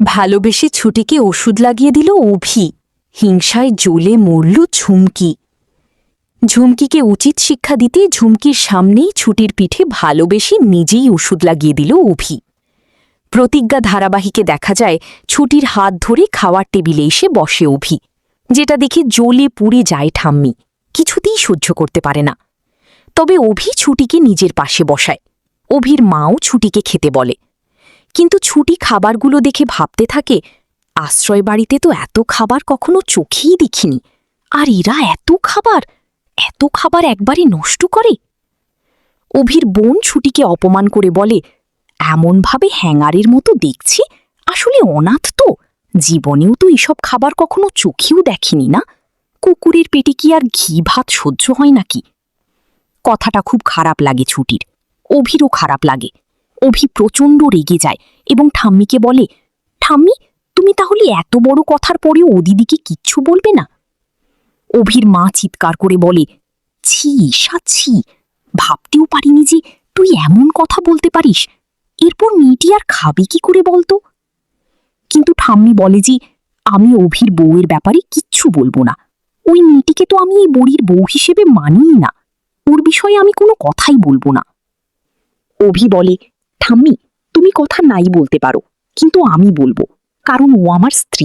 ভালোবেসে ছুটিকে ওষুধ লাগিয়ে দিল অভি। হিংসায় জ্বলে মরল ঝুমকি। ঝুমকিকে উচিত শিক্ষা দিতে ঝুমকির সামনেই ছুটির পিঠে ভালোবেসে নিজেই ওষুধ লাগিয়ে দিল অভি। প্রতিজ্ঞা ধারাবাহিকে দেখা যায় ছুটির হাত ধরে খাওয়ার টেবিলে এসে বসে অভি, যেটা দেখে জ্বলে পুড়ে যায় ঠাম্মি। কিছুতেই সহ্য করতে পারে না। তবে অভি ছুটিকে নিজের পাশে বসায়। অভির মাও ছুটিকে খেতে বলে, কিন্তু ছুটি খাবারগুলো দেখে ভাবতে থাকে, আশ্রয় বাড়িতে তো এত খাবার কখনো চোখেই দেখিনি, আর এরা এত খাবার একবারে নষ্ট করে। অভির বোন ছুটিকে অপমান করে বলে, এমনভাবে হ্যাঙ্গারের মতো দেখছি, আসলে অনাথ তো, জীবনেও তো এসব খাবার কখনো চোখেও দেখেনি না, কুকুরের পেটে কি আর ঘি ভাত সহ্য হয় নাকি। কথাটা খুব খারাপ লাগে ছুটির, অভিরও খারাপ লাগে। অভি প্রচণ্ড রেগে যায় এবং ঠাম্মিকে বলে, ঠাম্মি, তুমি তাহলে এত বড় কথার পরেও ও দিদিকে কিচ্ছু বলবে না? অভির মা চিৎকার করে বলে, ছি সাচ্ছি, ভাবতেও পারিনি যে তুই এমন কথা বলতে পারিস। এরপর মেয়েটি আর খাবে কি করে বলতো? কিন্তু ঠাম্মি বলে যে, আমি অভির বউয়ের ব্যাপারে কিচ্ছু বলবো না। ওই মেয়েটিকে তো আমি এই বুড়ির বউ হিসেবে মানিই না, ওর বিষয়ে আমি কোনো কথাই বলবো না। অভি বলে, ঠাম্মি, তুমি কথা নাই বলতে পারো, কিন্তু আমি বলবো, কারণ ও আমার স্ত্রী।